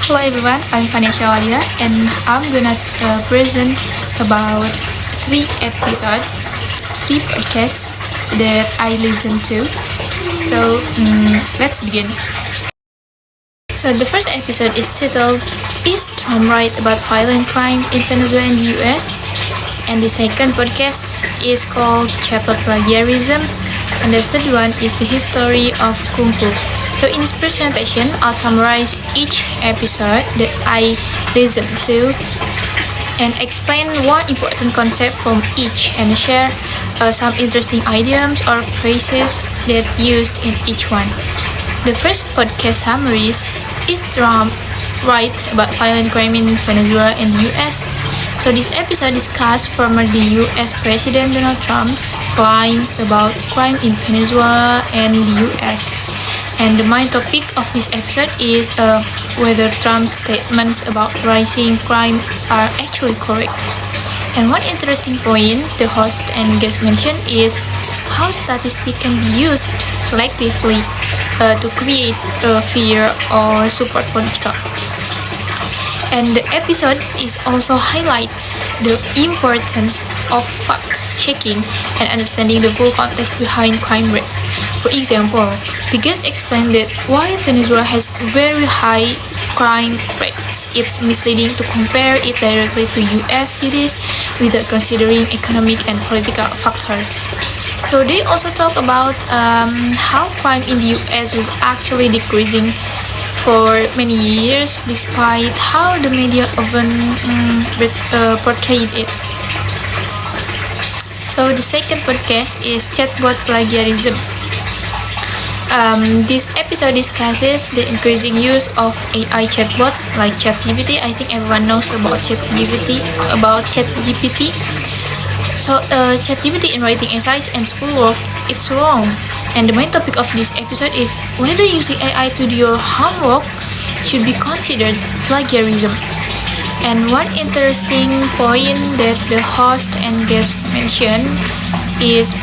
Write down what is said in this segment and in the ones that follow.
Hello everyone, I'm Vanessa Walia and I'm gonna present about three podcasts that I listen to. Let's begin. So the first episode is titled "Is Trump Right About Violent Crime in Venezuela and the US?" And the second podcast is called Chapter Plagiarism, and the third one is the history of Kung Fu. So in this presentation, I'll summarize each episode that I listened to and explain one important concept from each and share some interesting idioms or phrases that used in each one. The first podcast summary is Trump right about violent crime in Venezuela and the US? So this episode discussed former US President Donald Trump's claims about crime in Venezuela and the US. And the main topic of this episode is whether Trump's statements about rising crime are actually correct. And one interesting point the host and guest mentioned is how statistics can be used selectively to create fear or support political. And the episode is also highlights the importance of fact-checking and understanding the full context behind crime rates. For example, the guest explained that while Venezuela has very high crime rates, it's misleading to compare it directly to US cities without considering economic and political factors. So they also talk about how crime in the US was actually decreasing for many years despite how the media often portrayed it. So the second podcast is Chatbot Plagiarism. This episode discusses the increasing use of AI chatbots like ChatGPT. I think everyone knows about ChatGPT. So ChatGPT in writing essays and schoolwork, it's wrong. And the main topic of this episode is whether using AI to do your homework should be considered plagiarism. And one interesting point that the host and guest mentioned is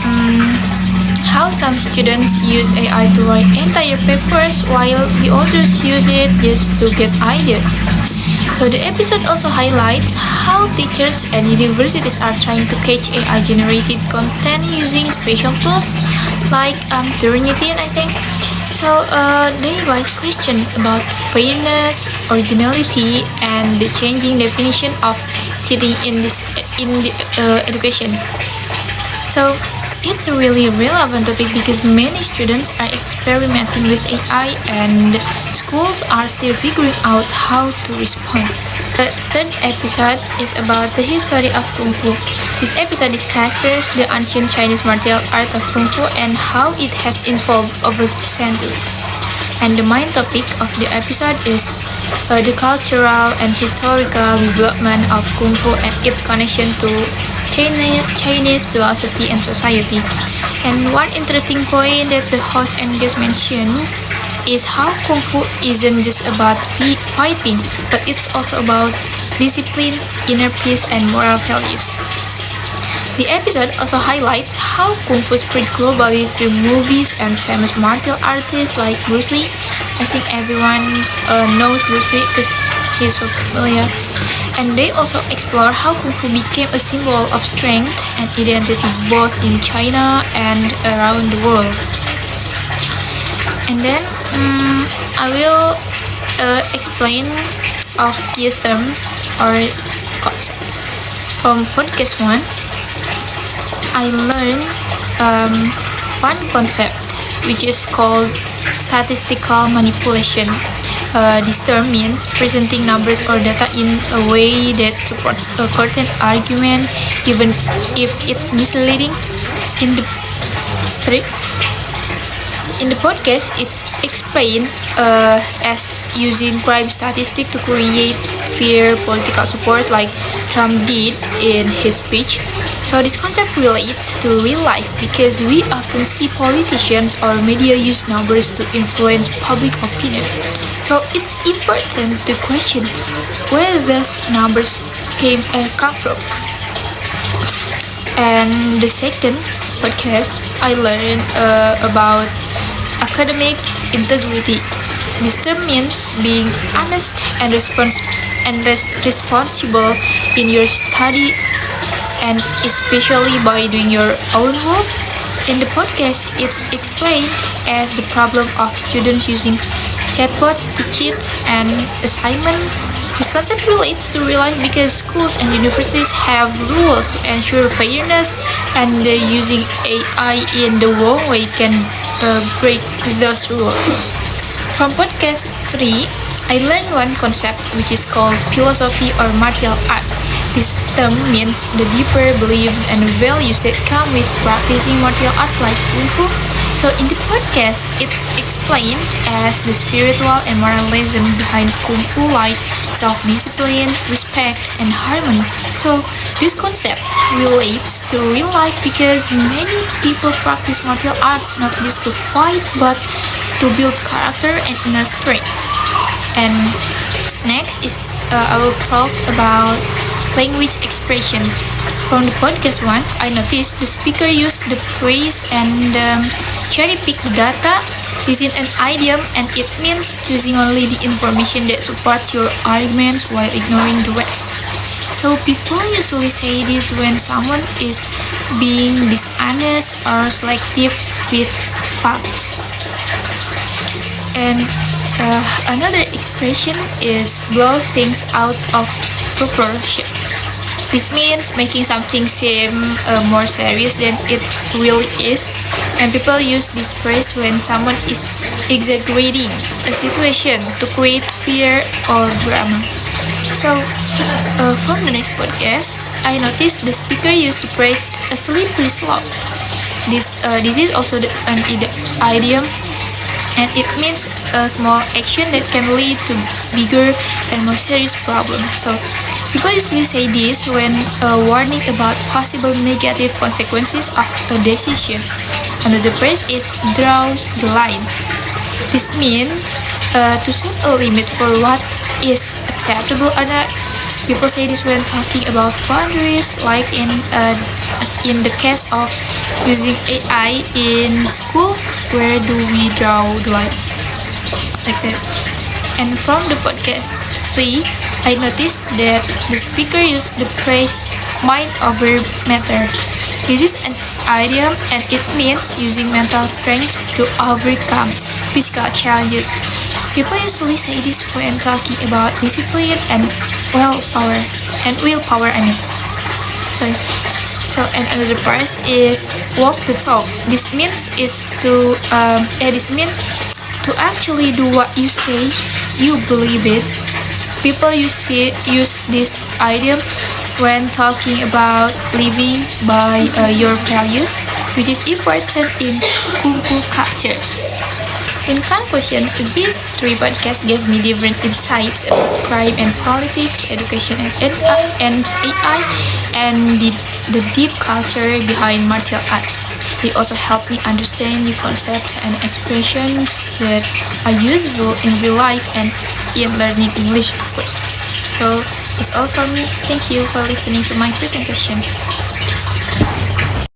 how some students use AI to write entire papers while the others use it just to get ideas. So the episode also highlights how teachers and universities are trying to catch AI-generated content using special tools like Turnitin, I think. So they raise questions about fairness, originality, and the changing definition of cheating in the education. So it's a really relevant topic because many students are experimenting with AI and schools are still figuring out how to respond. The third episode is about the history of Kung Fu. This episode discusses the ancient Chinese martial art of Kung Fu and how it has evolved over centuries. And the main topic of the episode is the cultural and historical development of Kung Fu and its connection to Chinese philosophy and society. And one interesting point that the host and guest mentioned is how Kung Fu isn't just about fighting, but it's also about discipline, inner peace, and moral values. The episode also highlights how Kung Fu spread globally through movies and famous martial artists like Bruce Lee. I think everyone knows Bruce Lee because he's so familiar. And they also explore how Kung Fu became a symbol of strength and identity both in China and around the world. And then I will explain of key terms or concepts. From podcast 1, I learned one concept which is called statistical manipulation. This term means presenting numbers or data in a way that supports a certain argument even if it's misleading. In the podcast, it's explained as using crime statistics to create fear political support like Trump did in his speech. So this concept relates to real life because we often see politicians or media use numbers to influence public opinion. So it's important to question where those numbers come from. And the second podcast, I learned about academic integrity. This term means being honest and responsible in your study, and especially by doing your own work. In the podcast, it's explained as the problem of students using chatbots to cheat and assignments. This concept relates to real life because schools and universities have rules to ensure fairness, and using AI in the wrong way can break those rules. From podcast 3, I learned one concept which is called philosophy or martial arts. This term means the deeper beliefs and values that come with practicing martial arts like Kung Fu. So in the podcast, it's explained as the spiritual and moral lesson behind Kung Fu, like self-discipline, respect, and harmony. So this concept relates to real life because many people practice martial arts not just to fight but to build character and inner strength. And next is I will talk about language expression. From the podcast 1, I noticed the speaker used the phrase and cherry pick the data. This is an idiom and it means choosing only the information that supports your arguments while ignoring the rest. So people usually say this when someone is being dishonest or selective with facts. And another expression is blow things out of proportion. This means making something seem more serious than it really is, and people use this phrase when someone is exaggerating a situation to create fear or drama. So, from the next podcast, I noticed the speaker used the phrase a slippery slope. This is also an idiom, and it means a small action that can lead to bigger and more serious problems. So people usually say this when warning about possible negative consequences of a decision. Another phrase is draw the line. This means to set a limit for what is acceptable or not. People say this when talking about boundaries, like in the case of using AI in school. Where do we draw the line? Like that. And from the podcast 3, I noticed that the speaker used the phrase mind over matter. This is an idiom and it means using mental strength to overcome physical challenges. People usually say this when talking about discipline and willpower. And another part is walk the talk. This means to actually do what you say you believe it. People use this idiom when talking about living by your values, which is important in Kung Fu culture. In conclusion, these 3 podcasts gave me different insights about crime and politics, education and AI, and the deep culture behind martial arts. They also help me understand the concepts and expressions that are useful in real life and in learning English, of course. So, that's all from me. Thank you for listening to my presentation.